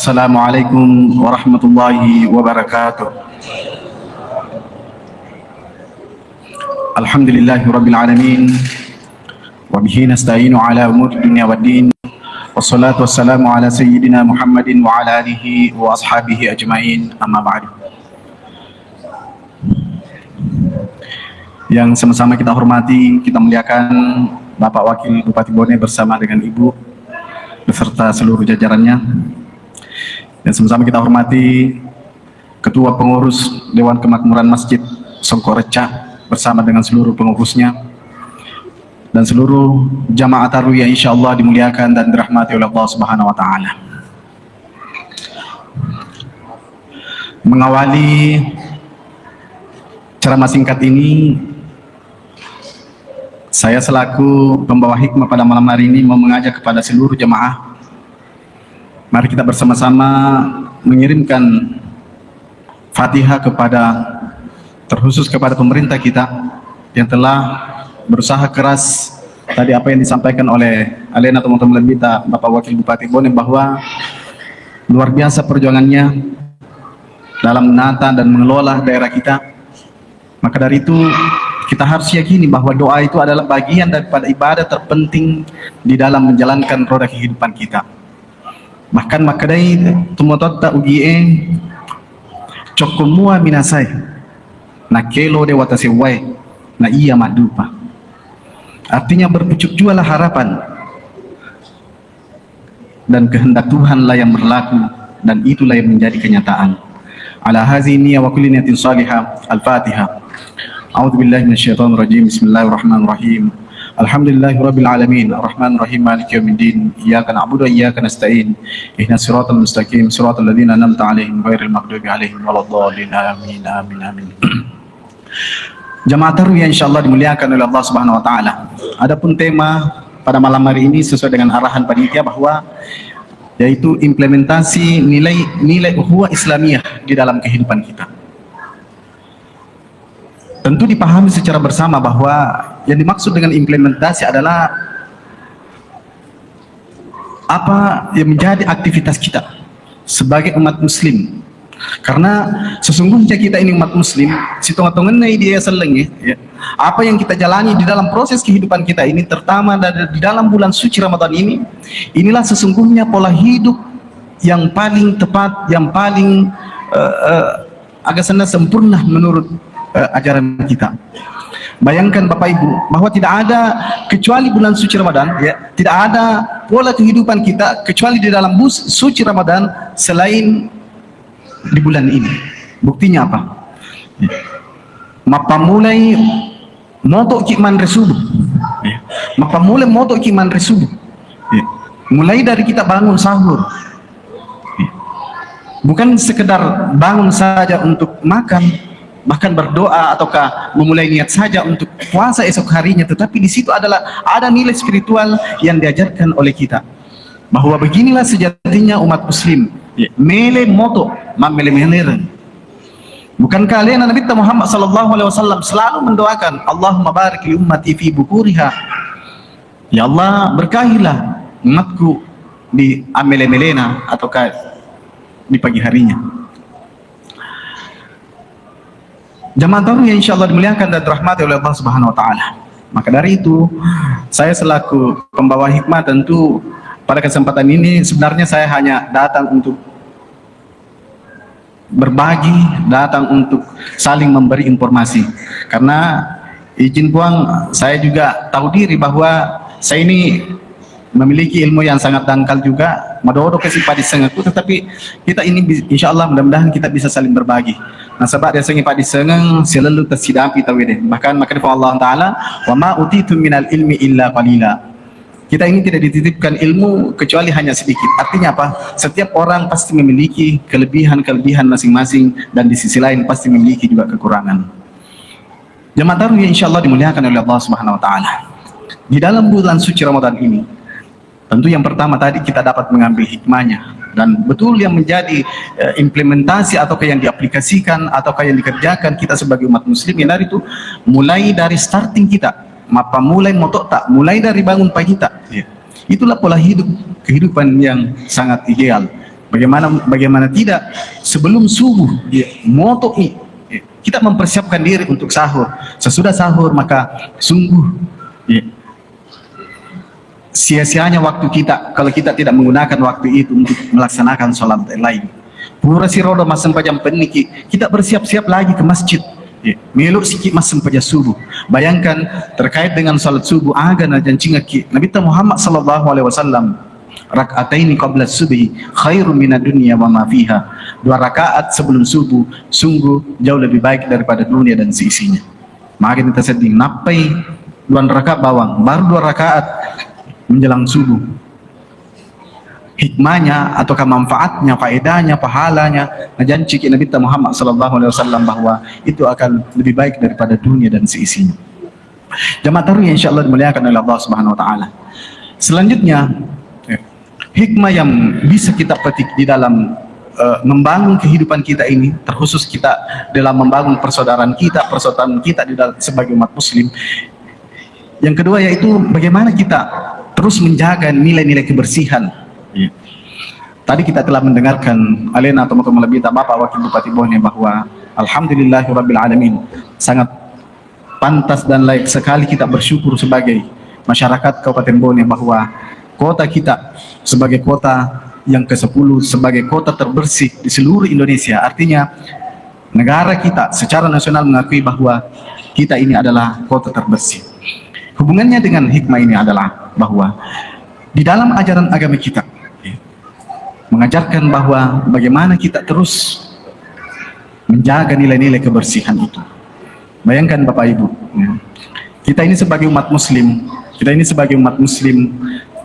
Assalamualaikum warahmatullahi wabarakatuh. Alhamdulillahi rabbil alamin. Wa bihi nasta'inu ala umuri dunya waddin. Wassalatu wassalamu ala sayyidina Muhammadin wa ala alihi wa ashabihi ajmain. Amma ba'du. Yang sama-sama kita hormati, kita muliakan Bapak Wakil Bupati Bone bersama dengan Ibu beserta seluruh jajarannya. Dan sama-sama kita hormati Ketua Pengurus Dewan Kemakmuran Masjid Songkoreca bersama dengan seluruh pengurusnya dan seluruh jamaah tarawih yang insyaallah dimuliakan dan dirahmati oleh Allah Subhanahu wa taala. Mengawali ceramah singkat ini, saya selaku pembawa hikmah pada malam hari ini mau mengajak kepada seluruh jamaah, mari kita bersama-sama mengirimkan Fatihah terkhusus kepada pemerintah kita yang telah berusaha keras. Tadi apa yang disampaikan oleh Alena teman-teman kita, Bapak Wakil Bupati Bone, bahwa luar biasa perjuangannya dalam menata dan mengelola daerah kita. Maka dari itu kita harus yakini bahwa doa itu adalah bagian daripada ibadah terpenting di dalam menjalankan roda kehidupan kita. Bahkan makadai tumototta ugie cokumua minasai na kelo de watasewai na iya madupa. Artinya berpucuk jualah harapan dan kehendak Tuhanlah yang berlaku, dan itulah yang menjadi kenyataan. Ala hazini wa kulli niyatin salihah. Al-Fatihah. A'udzu billahi minasyaitonir rajim. Bismillahirrahmanirrahim. Alhamdulillahi rabbil alamin, arrahmanir rahim, maliki yaumiddin, iyyaka na'budu wa iyyaka nasta'in, ihdinas siratal mustaqim, siratal ladzina an'amta 'alaihim ghairil maghdubi 'alaihim waladdallin. Amin amin amin. Jamaah tarawih yang insyaallah dimuliakan oleh Allah Subhanahu wa taala. Adapun tema pada malam hari ini sesuai dengan arahan panitia, bahwa yaitu implementasi nilai ukhuwah Islamiyah di dalam kehidupan kita. Tentu dipahami secara bersama bahwa yang dimaksud dengan implementasi adalah apa yang menjadi aktivitas kita sebagai umat muslim. Karena sesungguhnya kita ini umat muslim, situng-tungannya dia seleng ya. Apa yang kita jalani di dalam proses kehidupan kita ini, terutama di dalam bulan suci Ramadan ini, inilah sesungguhnya pola hidup yang paling tepat, yang paling agak sempurna menurut ajaran kita. Bayangkan Bapak Ibu, bahwa tidak ada kecuali bulan suci Ramadan ya, tidak ada pola kehidupan kita kecuali di dalam suci Ramadan selain di bulan ini. Buktinya apa? Mapa mulai moto kiman resubuh ya. Mapa mulai moto kiman resubuh ya. Mulai dari kita bangun sahur ya. Bukan sekedar bangun saja untuk makan, bahkan berdoa ataukah memulai niat saja untuk puasa esok harinya, tetapi di situ ada nilai spiritual yang diajarkan oleh kita, bahwa beginilah sejatinya umat muslim ya. Mele moto mamele meleren. Bukan kalian Nabi Muhammad sallallahu alaihi wasallam selalu mendoakan, Allahumma barik li ummati fi bukuriha, ya Allah berkahilah umatku di amele-melena ataukah di pagi harinya. Jamaah tarawih yang insyaallah dimuliakan dan dirahmati oleh Allah Subhanahu wa taala. Maka dari itu, saya selaku pembawa hikmah tentu pada kesempatan ini sebenarnya saya hanya datang untuk berbagi, datang untuk saling memberi informasi. Karena izin puang, saya juga tahu diri bahwa saya ini memiliki ilmu yang sangat dangkal juga, madodo kasih pada sengaku, tetapi kita ini insyaallah mudah-mudahan kita bisa saling berbagi. Nah, sebab dia sengi pada sengeng selalu tersidapi tawide. Bahkan maka Allah Taala, wa ma utitu minal ilmi illa qalila. Kita ini tidak dititipkan ilmu kecuali hanya sedikit. Artinya apa? Setiap orang pasti memiliki kelebihan-kelebihan masing-masing, dan di sisi lain pasti memiliki juga kekurangan. Jamaah tarawih insyaallah dimuliakan oleh Allah Subhanahu wa taala. Di dalam bulan suci Ramadan ini, tentu yang pertama tadi kita dapat mengambil hikmahnya, dan betul yang menjadi implementasi ataukah yang diaplikasikan ataukah yang dikerjakan kita sebagai umat muslim yang dari itu mulai dari starting kita. Mapa mulai motok tak, mulai dari bangun pagi tak ya. Itulah pola hidup kehidupan yang sangat ideal Bagaimana tidak sebelum subuh, ya, moto ini, ya, kita mempersiapkan diri untuk sahur. Sesudah sahur maka sungguh, ya, sia-sianya waktu kita kalau kita tidak menggunakan waktu itu untuk melaksanakan sholat lain. Pura si rodo masam pajam peniki, kita bersiap-siap lagi ke masjid. Ya, meluk sikit masam pajam subuh. Bayangkan terkait dengan sholat subuh agana dan cingaki Nabi Muhammad sallallahu alaihi wasallam, rak'ataini qabla subhi khairum minad dunya wa ma fiha. 2 rakaat sebelum subuh sungguh jauh lebih baik daripada dunia dan seisinya. Maka kita sedih napai 2 rakaat bawang, baru 2 rakaat menjelang subuh. Hikmahnya ataukah manfaatnya, faedahnya, pahalanya, janji Nabi Muhammad sallallahu alaihi wasallam bahwa itu akan lebih baik daripada dunia dan seisinya. Jemaah taruh yang insyaallah dimuliakan oleh Allah Subhanahu wa taala. Selanjutnya, hikmah yang bisa kita petik di dalam membangun kehidupan kita ini, terkhusus kita dalam membangun persaudaraan kita di dalam sebagai umat muslim. Yang kedua yaitu bagaimana kita terus menjaga nilai-nilai kebersihan. Ya. Tadi kita telah mendengarkan alena teman-teman lebih Bapak Wakil Bupati Bone bahwa alhamdulillahirabbil alamin, sangat pantas dan layak sekali kita bersyukur sebagai masyarakat Kabupaten Bone bahwa kota kita sebagai kota yang ke-10, sebagai kota terbersih di seluruh Indonesia. Artinya negara kita secara nasional mengakui bahwa kita ini adalah kota terbersih. Hubungannya dengan hikmah ini adalah bahwa di dalam ajaran agama kita mengajarkan bahwa bagaimana kita terus menjaga nilai-nilai kebersihan itu. Bayangkan Bapak Ibu, kita ini sebagai umat muslim,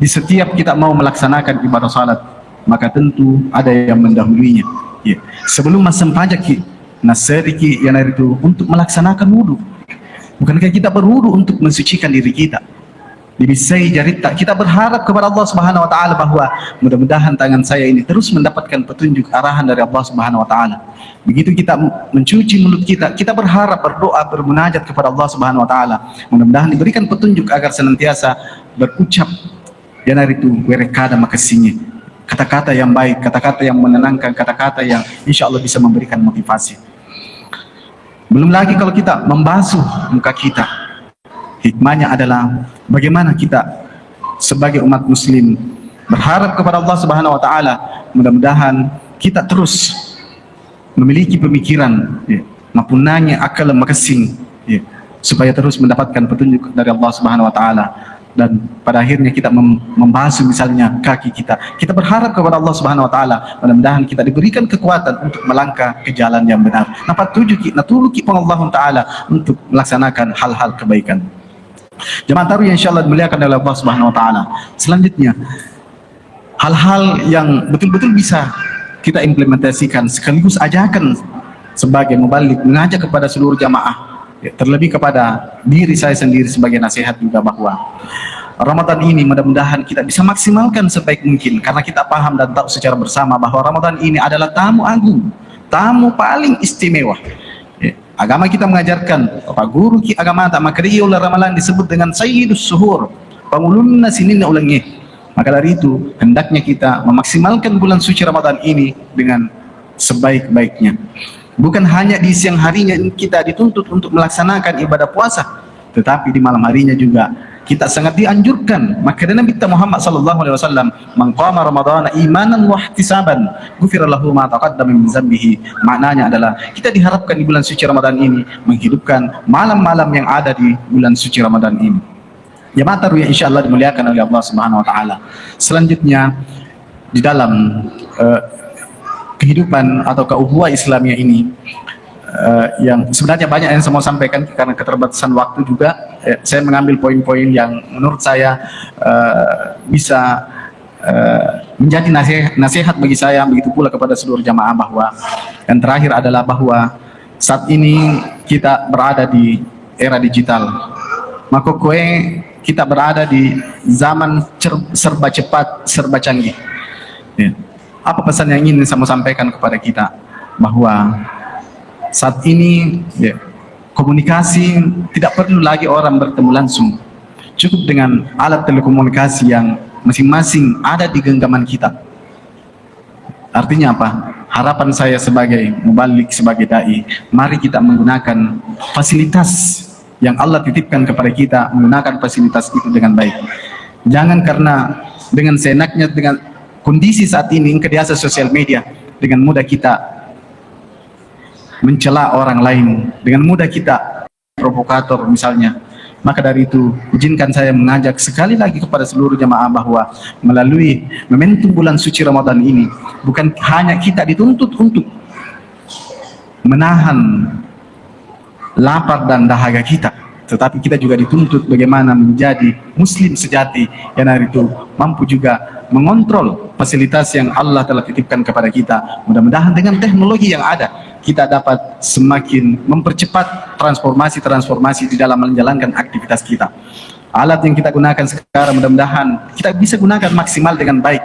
di setiap kita mau melaksanakan ibadah salat, maka tentu ada yang mendahulunya. Ya. Sebelum masam pajaki, nasariki yang itu untuk melaksanakan wudu. Bukankah kita berwudu untuk mensucikan diri kita? Dibisai jarita, kita berharap kepada Allah Subhanahu wa taala bahwa mudah-mudahan tangan saya ini terus mendapatkan petunjuk arahan dari Allah Subhanahu wa taala. Begitu kita mencuci mulut kita berharap, berdoa, bermunajat kepada Allah Subhanahu wa taala. Mudah-mudahan diberikan petunjuk agar senantiasa berucap dan hari itu werekada makasinya. Kata-kata yang baik, kata-kata yang menenangkan, kata-kata yang insya Allah bisa memberikan motivasi. Belum lagi kalau kita membasuh muka kita. Hikmahnya adalah bagaimana kita sebagai umat muslim berharap kepada Allah Subhanahu wa taala, mudah-mudahan kita terus memiliki pemikiran, ya, mapunanya akal makasing, ya, supaya terus mendapatkan petunjuk dari Allah Subhanahu wa taala. Dan pada akhirnya kita membasuh misalnya kaki kita berharap kepada Allah Subhanahu wa taala, mudah-mudahan kita diberikan kekuatan untuk melangkah ke jalan yang benar. Napa tuju kita natuluki Allah taala untuk melaksanakan hal-hal kebaikan. Jemaah taruh yang insyaallah dimuliakan oleh Allah Subhanahu wa taala. Selanjutnya, hal-hal yang betul-betul bisa kita implementasikan sekaligus ajakan sebagai mubalik, mengajak kepada seluruh jamaah, ya, terlebih kepada diri saya sendiri sebagai nasihat juga bahwa Ramadan ini mudah-mudahan kita bisa maksimalkan sebaik mungkin, karena kita paham dan tahu secara bersama bahwa Ramadan ini adalah tamu agung, tamu paling istimewa. Agama kita mengajarkan, Bapak Guru ki agama tak maka dia oleh ramalan disebut dengan Sayyidus Suhur, pangulunna sinina ulangi. Maka dari itu hendaknya kita memaksimalkan bulan suci Ramadan ini dengan sebaik-baiknya. Bukan hanya di siang harinya kita dituntut untuk melaksanakan ibadah puasa, tetapi di malam harinya juga kita sangat dianjurkan. Maka Nabi Muhammad sallallahu alaihi wasallam, "Man qama ramadhana imanan wa ihtisaban, ghufira lahu ma taqaddama min dzambihi." Maknanya adalah kita diharapkan di bulan suci Ramadan ini menghidupkan malam-malam yang ada di bulan suci Ramadan ini. Jemaah taruh yang insyaallah dimuliakan oleh Allah Subhanahu wa taala. Selanjutnya di dalam kehidupan atau ukhuwah Islamiyah ini, yang sebenarnya banyak yang saya mau sampaikan karena keterbatasan waktu juga, saya mengambil poin-poin yang menurut saya bisa menjadi nasihat bagi saya, begitu pula kepada seluruh jamaah, bahwa yang terakhir adalah bahwa saat ini kita berada di era digital, maka kita berada di zaman serba cepat, serba canggih. Ya. Apa pesan yang ingin saya mau sampaikan kepada kita, bahwa saat ini, ya, komunikasi tidak perlu lagi orang bertemu langsung. Cukup dengan alat telekomunikasi yang masing-masing ada di genggaman kita. Artinya apa? Harapan saya sebagai mubalik, sebagai dai, mari kita menggunakan fasilitas yang Allah titipkan kepada kita, menggunakan fasilitas itu dengan baik. Jangan karena dengan seenaknya, dengan kondisi saat ini, kebiasaan sosial media, dengan mudah kita mencela orang lain, dengan mudah kita provokator misalnya. Maka dari itu, izinkan saya mengajak sekali lagi kepada seluruh jamaah bahwa melalui momentum bulan suci Ramadan ini, bukan hanya kita dituntut untuk menahan lapar dan dahaga kita, tetapi kita juga dituntut bagaimana menjadi muslim sejati yang hari itu mampu juga mengontrol fasilitas yang Allah telah titipkan kepada kita. Mudah-mudahan dengan teknologi yang ada, kita dapat semakin mempercepat transformasi di dalam menjalankan aktivitas kita. Alat yang kita gunakan sekarang mudah-mudahan kita bisa gunakan maksimal dengan baik.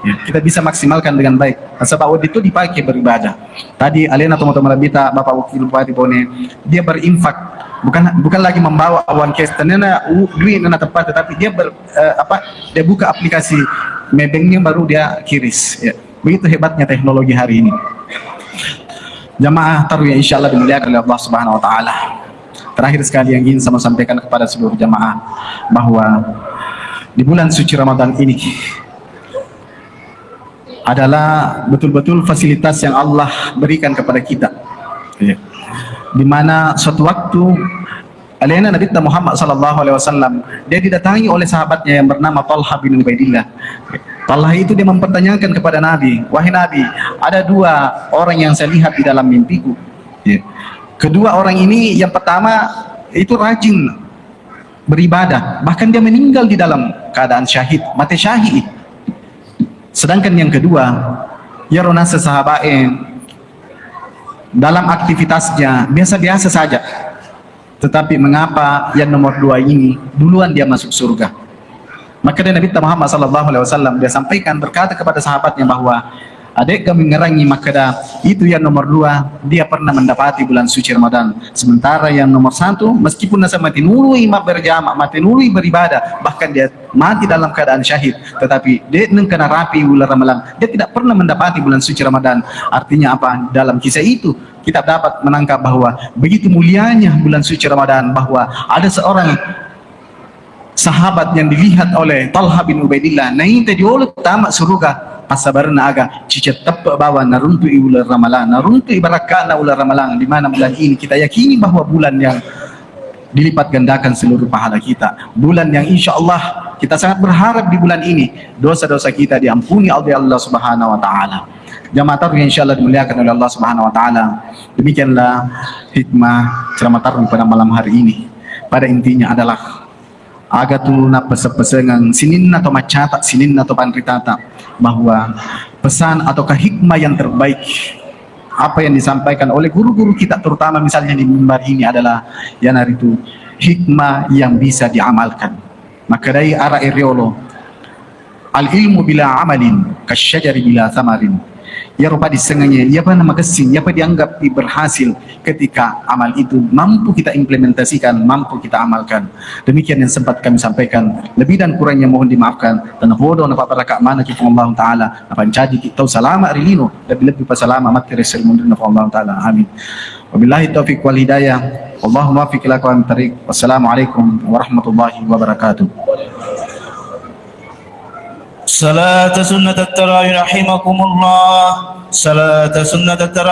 Ya, kita bisa maksimalkan dengan baik. Sebab waktu itu dipakai beribadah. Tadi alena teman-teman Rabita, Bapak Wakil Bupati Bone, dia berinfak, bukan lagi membawa awan cash tenena duit nana tempat, tetapi dia dia buka aplikasi Mebengnya baru dia kiris. Ya. Begitu hebatnya teknologi hari ini. Jamaah taruh yang insya Allah dimuliakan oleh Allah Subhanahu Wa Taala. Terakhir sekali yang ingin saya sampaikan kepada seluruh jamaah bahwa di bulan suci Ramadan ini adalah betul-betul fasilitas yang Allah berikan kepada kita. Ya. Di mana suatu waktu alena Nabi Muhammad SAW dia didatangi oleh sahabatnya yang bernama Talha bin Ubaidillah. Talha itu dia mempertanyakan kepada Nabi, wahai Nabi, ada dua orang yang saya lihat di dalam mimpiku. Ya. Kedua orang ini, yang pertama itu rajin beribadah, bahkan dia meninggal di dalam keadaan syahid, mati syahid. Sedangkan yang kedua, ya ronasa sahabatnya dalam aktivitasnya biasa-biasa saja. Tetapi mengapa yang nomor dua ini duluan dia masuk surga? Maka Nabi Muhammad SAW dia sampaikan, berkata kepada sahabatnya bahwa adik kami ngerangi maka itu yang nomor dua dia pernah mendapati bulan suci Ramadan. Sementara yang nomor satu meskipun nasa mati nului berjamaah, mati nului beribadah, bahkan dia mati dalam keadaan syahid, tetapi dia kena rapi bulan Ramadan, dia tidak pernah mendapati bulan suci Ramadan. Artinya apa? Dalam kisah itu kita dapat menangkap bahwa begitu mulianya bulan suci Ramadan, bahwa ada seorang sahabat yang dilihat oleh Talha bin Ubaidillah naik tadi oleh tamat surga pasabarna aga cicet tepat bawa naruntu ular ramalan, naruntu ibarakana ular ramalan, di mana bulan ini kita yakini bahwa bulan yang dilipat gandakan seluruh pahala kita, bulan yang insya Allah kita sangat berharap di bulan ini dosa-dosa kita diampuni oleh Allah Subhanahu Wa Taala. Jamaah taruh yang insya Allah dimuliakan oleh Allah Subhanahu Wa Taala. Demikianlah hikmah ceramah taruh pada malam hari ini. Pada intinya adalah aga tuluna pesengan sinin atau macatat sinin atau panritata, bahwa pesan ataukah hikmah yang terbaik apa yang disampaikan oleh guru-guru kita, terutama misalnya di mimbar ini, adalah yang hari itu hikmah yang bisa diamalkan. Maka dari arah Eriolo, al ilmu bila amalin kasyajari bila samarin. Ya rupa disengannya, ya apa nama kesing, ya apa dianggap berhasil ketika amal itu mampu kita implementasikan, mampu kita amalkan. Demikian yang sempat kami sampaikan. Lebih dan kurangnya mohon dimaafkan. Dan hodo na paparaka mana kita Allah Taala. Apa jadi kita salama rilino, lebih pasalama materi sermon na Allah Taala. Amin. Wabillahi taufiq wal hidayah. Allahumma wafiq ila aqwamit thariq. Wassalamualaikum warahmatullahi wabarakatuh. صلاة سنة التراويح رحمكم الله. صلاة سنة التراويح.